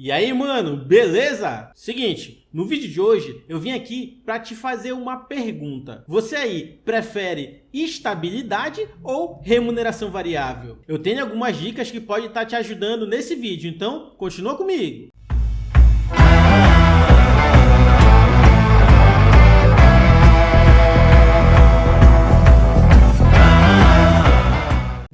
E aí, mano, beleza? Seguinte, no vídeo de hoje eu vim aqui para te fazer uma pergunta. Você aí prefere estabilidade ou remuneração variável? Eu tenho algumas dicas que podem estar te ajudando nesse vídeo, então continua comigo.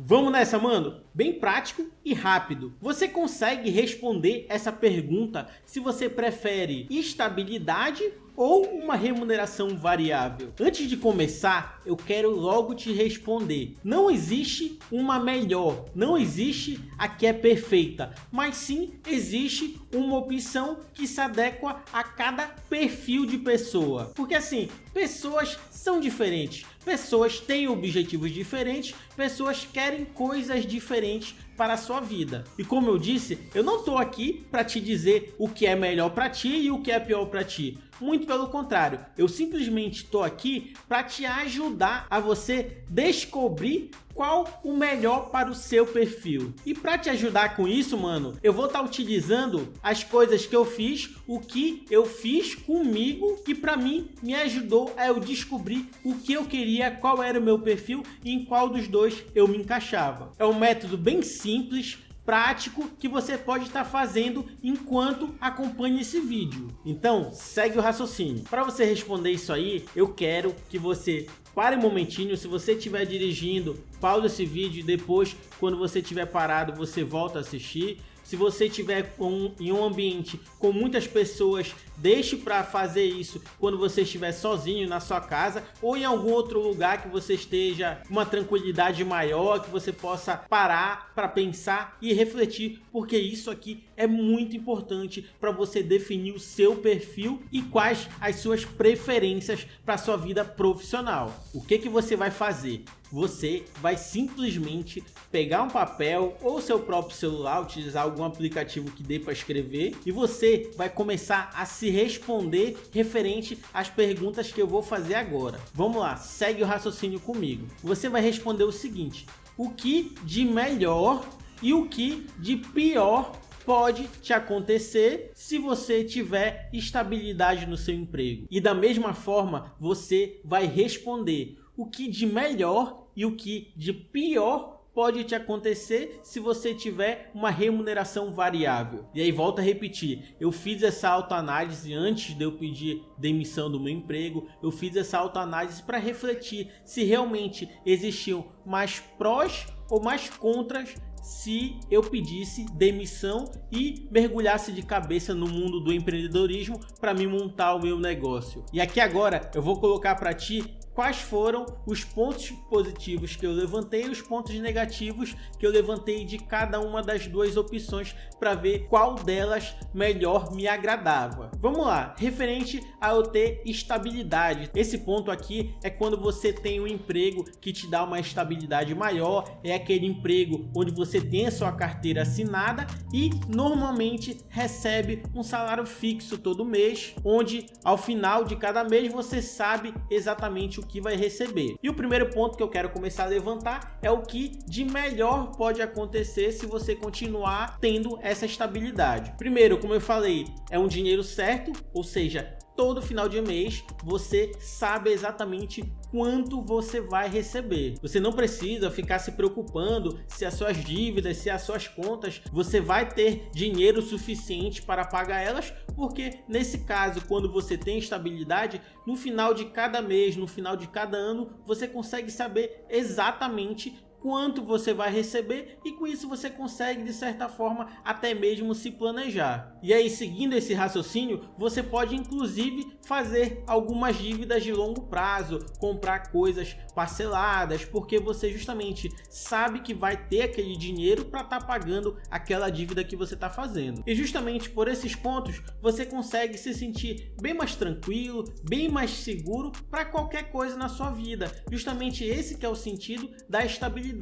Vamos nessa, mano? Bem prático e rápido. Você consegue responder essa pergunta se você prefere estabilidade ou uma remuneração variável? Antes de começar, eu quero logo te responder. Não existe uma melhor, não existe a que é perfeita, mas sim existe uma opção que se adequa a cada perfil de pessoa. Porque assim, pessoas são diferentes, pessoas têm objetivos diferentes, pessoas querem coisas diferentes para a sua vida. E como eu disse, eu não estou aqui para te dizer o que é melhor para ti e o que é pior para ti. Muito pelo contrário, eu simplesmente estou aqui para te ajudar a você descobrir qual o melhor para o seu perfil. E para te ajudar com isso, mano, eu vou estar utilizando as coisas que eu fiz, o que eu fiz comigo, que para mim me ajudou a eu descobrir o que eu queria, qual era o meu perfil e em qual dos dois eu me encaixava. É um método bem simples, prático, que você pode estar fazendo enquanto acompanha esse vídeo. Então, segue o raciocínio. Para você responder isso aí, eu quero que você pare um momentinho. Se você estiver dirigindo, pausa esse vídeo e depois, quando você estiver parado, você volta a assistir. Se você estiver em um ambiente com muitas pessoas, deixe para fazer isso quando você estiver sozinho na sua casa ou em algum outro lugar que você esteja com uma tranquilidade maior, que você possa parar para pensar e refletir, porque isso aqui é muito importante para você definir o seu perfil e quais as suas preferências para a sua vida profissional. O que você vai fazer? Você vai simplesmente pegar um papel ou seu próprio celular, utilizar algum aplicativo que dê para escrever, e você vai começar a se responder referente às perguntas que eu vou fazer agora. Vamos lá, segue o raciocínio comigo. Você vai responder o seguinte: o que de melhor e o que de pior pode te acontecer se você tiver estabilidade no seu emprego? E da mesma forma, você vai responder o que de melhor e o que de pior pode te acontecer se você tiver uma remuneração variável. E aí, volto a repetir, eu fiz essa autoanálise antes de eu pedir demissão do meu emprego, eu fiz essa autoanálise para refletir se realmente existiam mais prós ou mais contras se eu pedisse demissão e mergulhasse de cabeça no mundo do empreendedorismo para me montar o meu negócio. E aqui agora eu vou colocar para ti quais foram os pontos positivos que eu levantei e os pontos negativos que eu levantei de cada uma das duas opções para ver qual delas melhor me agradava. Vamos lá, referente a eu ter estabilidade. Esse ponto aqui é quando você tem um emprego que te dá uma estabilidade maior, é aquele emprego onde você tem a sua carteira assinada e normalmente recebe um salário fixo todo mês, onde ao final de cada mês você sabe exatamente o que vai receber. E o primeiro ponto que eu quero começar a levantar é o que de melhor pode acontecer se você continuar tendo essa estabilidade. Primeiro, como eu falei, é um dinheiro certo, ou seja, todo final de mês você sabe exatamente quanto você vai receber. Você não precisa ficar se preocupando se as suas dívidas, se as suas contas, você vai ter dinheiro suficiente para pagar elas, porque nesse caso, quando você tem estabilidade, no final de cada mês, no final de cada ano, você consegue saber exatamente quanto você vai receber e com isso você consegue, de certa forma, até mesmo se planejar. E aí, seguindo esse raciocínio, você pode inclusive fazer algumas dívidas de longo prazo, comprar coisas parceladas, porque você justamente sabe que vai ter aquele dinheiro para estar pagando aquela dívida que você está fazendo. E justamente por esses pontos, você consegue se sentir bem mais tranquilo, bem mais seguro para qualquer coisa na sua vida. Justamente esse que é o sentido da estabilidade.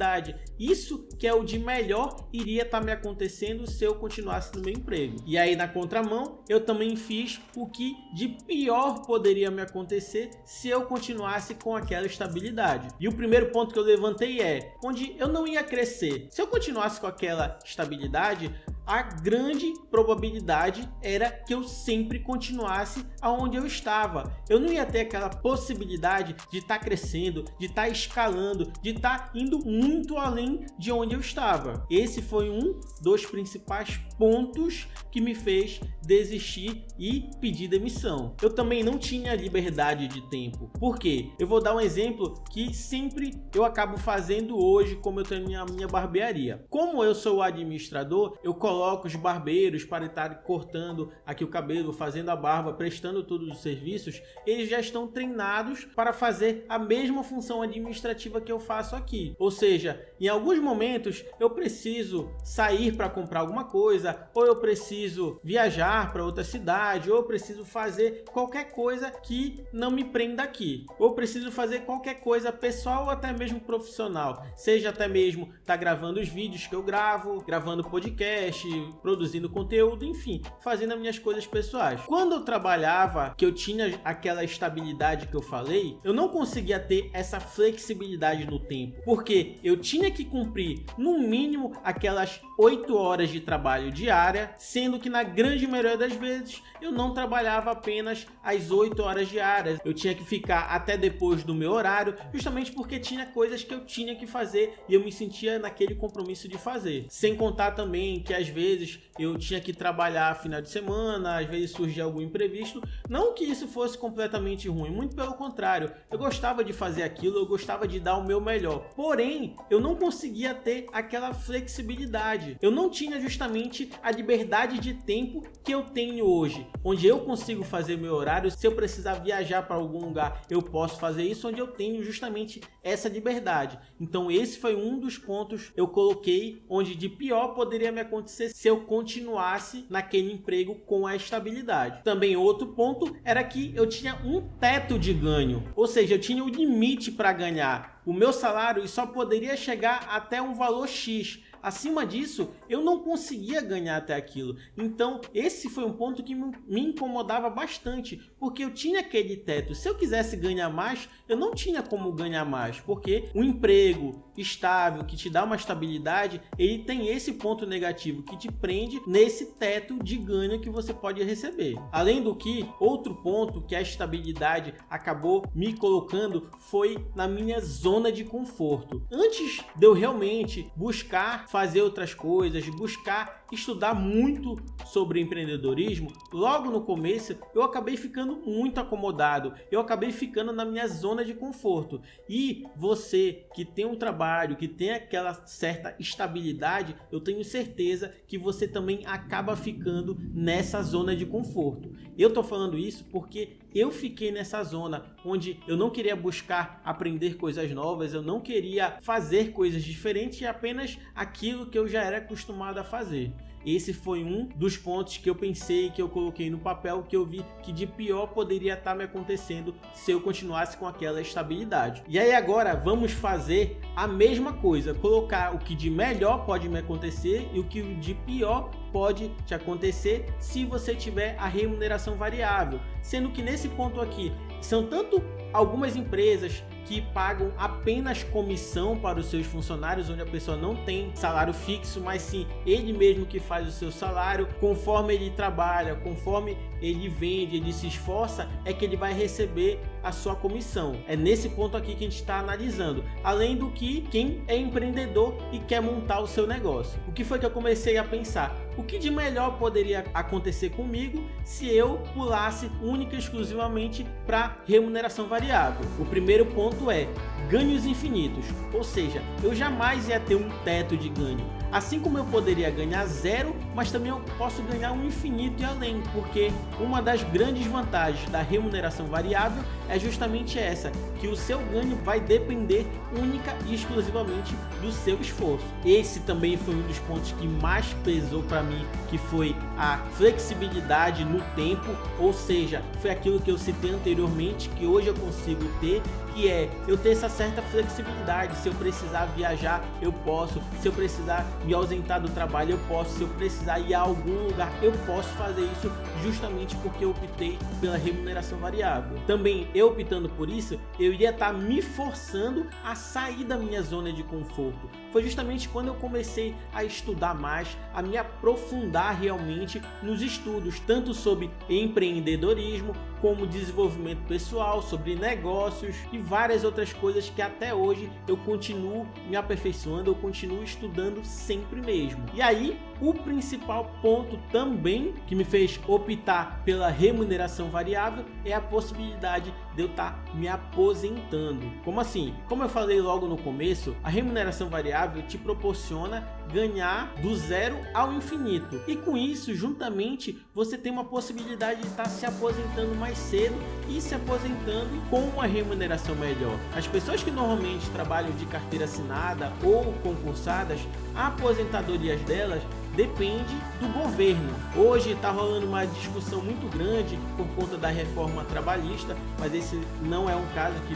Isso que é o de melhor iria estar me acontecendo se eu continuasse no meu emprego. E aí, na contramão, eu também fiz o que de pior poderia me acontecer se eu continuasse com aquela estabilidade. E o primeiro ponto que eu levantei é onde eu não ia crescer. Se eu continuasse com aquela estabilidade, a grande probabilidade era que eu sempre continuasse aonde eu estava. Eu não ia ter aquela possibilidade de estar crescendo, de estar escalando, de estar indo muito além de onde eu estava. Esse foi um dos principais pontos que me fez desistir e pedir demissão. Eu também não tinha liberdade de tempo. Por quê? Eu vou dar um exemplo que sempre eu acabo fazendo hoje, como eu tenho a minha barbearia. Como eu sou o administrador, eu coloco os barbeiros para estar cortando aqui o cabelo, fazendo a barba, prestando todos os serviços. Eles já estão treinados para fazer a mesma função administrativa que eu faço aqui. Ou seja, em alguns momentos eu preciso sair para comprar alguma coisa, ou eu preciso viajar para outra cidade, ou eu preciso fazer qualquer coisa que não me prenda aqui, ou preciso fazer qualquer coisa pessoal ou até mesmo profissional, seja até mesmo estar gravando os vídeos que eu gravo, gravando podcast, produzindo conteúdo, enfim, fazendo as minhas coisas pessoais. Quando eu trabalhava, que eu tinha aquela estabilidade que eu falei, eu não conseguia ter essa flexibilidade no tempo, porque eu tinha que cumprir no mínimo aquelas 8 horas de trabalho diária, sendo que na grande maioria das vezes eu não trabalhava apenas as 8 horas diárias. Eu tinha que ficar até depois do meu horário, justamente porque tinha coisas que eu tinha que fazer e eu me sentia naquele compromisso de fazer. Sem contar também que às vezes eu tinha que trabalhar final de semana, às vezes surgia algum imprevisto. Não que isso fosse completamente ruim, muito pelo contrário. Eu gostava de fazer aquilo, eu gostava de dar o meu melhor. Porém, eu não conseguia ter aquela flexibilidade. Eu não tinha justamente a liberdade de tempo que eu tenho hoje, onde eu consigo fazer meu horário. Se eu precisar viajar para algum lugar, eu posso fazer isso, onde eu tenho justamente essa liberdade. Então esse foi um dos pontos que eu coloquei, onde de pior poderia me acontecer se eu continuasse naquele emprego com a estabilidade. Também outro ponto era que eu tinha um teto de ganho, ou seja, eu tinha um limite para ganhar. O meu salário só poderia chegar até um valor X. Acima disso, eu não conseguia ganhar até aquilo. Então, esse foi um ponto que me incomodava bastante, porque eu tinha aquele teto. Se eu quisesse ganhar mais, eu não tinha como ganhar mais, porque um emprego estável, que te dá uma estabilidade, ele tem esse ponto negativo, que te prende nesse teto de ganho que você pode receber. Além do que, outro ponto que a estabilidade acabou me colocando foi na minha zona de conforto. Antes de eu realmente buscar fazer outras coisas, buscar estudar muito sobre empreendedorismo, logo no começo eu acabei ficando muito acomodado, eu acabei ficando na minha zona de conforto. E você que tem um trabalho, que tem aquela certa estabilidade, eu tenho certeza que você também acaba ficando nessa zona de conforto. Eu tô falando isso porque eu fiquei nessa zona onde eu não queria buscar aprender coisas novas, eu não queria fazer coisas diferentes, e apenas aquilo que eu já era acostumado a fazer. Esse foi um dos pontos que eu pensei, que eu coloquei no papel, que eu vi que de pior poderia estar me acontecendo se eu continuasse com aquela estabilidade. E aí agora vamos fazer a mesma coisa, colocar o que de melhor pode me acontecer e o que de pior pode te acontecer se você tiver a remuneração variável. Sendo que nesse ponto aqui, são tanto algumas empresas que pagam apenas comissão para os seus funcionários, onde a pessoa não tem salário fixo, mas sim ele mesmo que faz o seu salário, conforme ele trabalha, conforme ele vende, ele se esforça, é que ele vai receber a sua comissão. É nesse ponto aqui que a gente está analisando. Além do que, quem é empreendedor e quer montar o seu negócio. O que foi que eu comecei a pensar? O que de melhor poderia acontecer comigo se eu pulasse única e exclusivamente para remuneração variável? O primeiro ponto é ganhos infinitos, ou seja, eu jamais ia ter um teto de ganho. Assim como eu poderia ganhar zero, mas também eu posso ganhar um infinito e além, porque uma das grandes vantagens da remuneração variável é justamente essa, que o seu ganho vai depender única e exclusivamente do seu esforço. Esse também foi um dos pontos que mais pesou para mim, que foi a flexibilidade no tempo, ou seja, foi aquilo que eu citei anteriormente, que hoje eu consigo ter, que é eu ter essa certa flexibilidade. Se eu precisar viajar, eu posso. Se eu precisar me ausentar do trabalho, eu posso. Se eu precisar ir a algum lugar, eu posso fazer isso, justamente porque eu optei pela remuneração variável. Também eu optando por isso, eu iria estar me forçando a sair da minha zona de conforto. Foi justamente quando eu comecei a estudar mais, a me aprofundar realmente nos estudos, tanto sobre empreendedorismo, como desenvolvimento pessoal, sobre negócios e várias outras coisas que até hoje eu continuo me aperfeiçoando, eu continuo estudando sempre mesmo. E aí, o principal ponto também que me fez optar pela remuneração variável é a possibilidade de eu estar me aposentando. Como assim? Como eu falei logo no começo, a remuneração variável te proporciona ganhar do zero ao infinito. E com isso, juntamente, você tem uma possibilidade de estar se aposentando mais cedo e se aposentando com uma remuneração melhor. As pessoas que normalmente trabalham de carteira assinada ou concursadas, a aposentadoria delas depende do governo. Hoje está rolando uma discussão muito grande por conta da reforma trabalhista, mas esse não é um caso que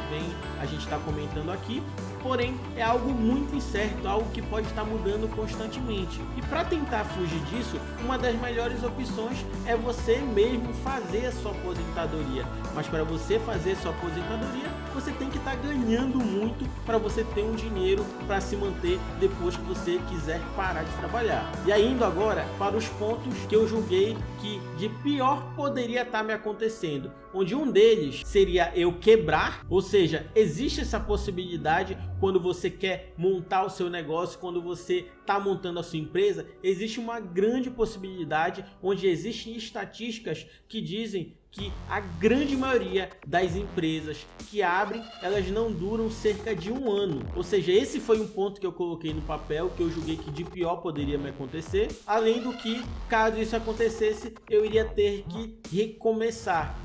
a gente está comentando aqui. Porém, é algo muito incerto, algo que pode estar mudando constantemente. E para tentar fugir disso, uma das melhores opções é você mesmo fazer a sua aposentadoria. Mas para você fazer a sua aposentadoria, você tem que estar ganhando muito para você ter um dinheiro para se manter depois que você quiser parar de trabalhar. E aí, indo agora para os pontos que eu julguei que de pior poderia estar me acontecendo, onde um deles seria eu quebrar, ou seja, existe essa possibilidade quando você quer montar o seu negócio, quando você está montando a sua empresa, existe uma grande possibilidade, onde existem estatísticas que dizem que a grande maioria das empresas que abrem, elas não duram cerca de um ano. Ou seja, esse foi um ponto que eu coloquei no papel, que eu julguei que de pior poderia me acontecer. Além do que, caso isso acontecesse, eu iria ter que recomeçar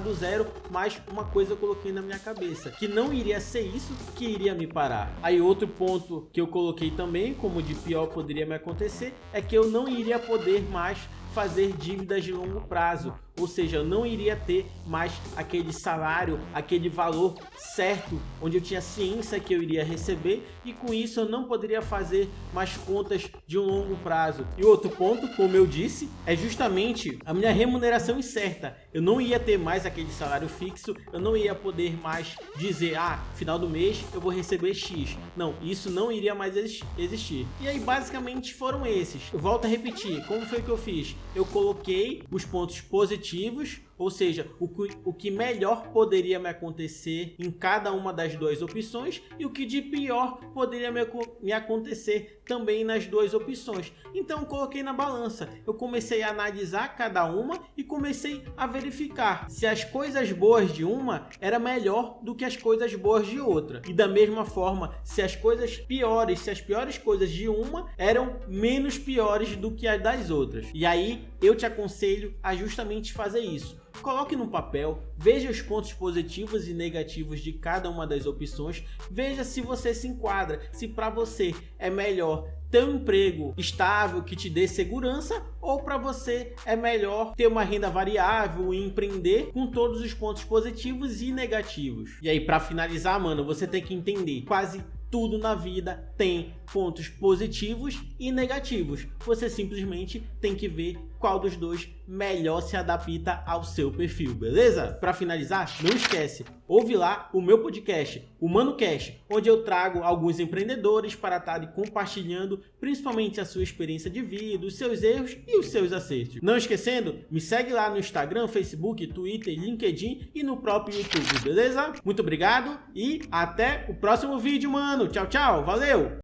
do zero, mas uma coisa eu coloquei na minha cabeça, que não iria ser isso que iria me parar. Aí outro ponto que eu coloquei também, como de pior poderia me acontecer, é que eu não iria poder mais fazer dívidas de longo prazo, ou seja, eu não iria ter mais aquele salário, aquele valor certo, onde eu tinha ciência que eu iria receber, e com isso eu não poderia fazer mais contas de um longo prazo. E outro ponto, como eu disse, é justamente a minha remuneração incerta. Eu não ia ter mais aquele salário fixo, eu não ia poder mais dizer, final do mês eu vou receber X. Não, isso não iria mais existir. E aí basicamente foram esses. Eu volto a repetir, como foi que eu fiz? Eu coloquei os pontos positivos, ou seja, o que melhor poderia me acontecer em cada uma das duas opções e o que de pior poderia me acontecer também nas duas opções. Então eu coloquei na balança, eu comecei a analisar cada uma e comecei a verificar se as coisas boas de uma era melhor do que as coisas boas de outra. E da mesma forma, se as piores coisas de uma eram menos piores do que as das outras. E aí eu te aconselho a justamente fazer isso. Coloque no papel, veja os pontos positivos e negativos de cada uma das opções, veja se você se enquadra, se para você é melhor ter um emprego estável que te dê segurança ou para você é melhor ter uma renda variável e empreender com todos os pontos positivos e negativos. E aí, para finalizar, mano, você tem que entender, quase tudo na vida tem pontos positivos e negativos. Você simplesmente tem que ver qual dos dois melhor se adapta ao seu perfil, beleza? Para finalizar, não esquece, ouve lá o meu podcast, o ManoCast, onde eu trago alguns empreendedores para estarem compartilhando principalmente a sua experiência de vida, os seus erros e os seus acertos. Não esquecendo, me segue lá no Instagram, Facebook, Twitter, LinkedIn e no próprio YouTube, beleza? Muito obrigado e até o próximo vídeo, mano. Tchau, tchau. Valeu!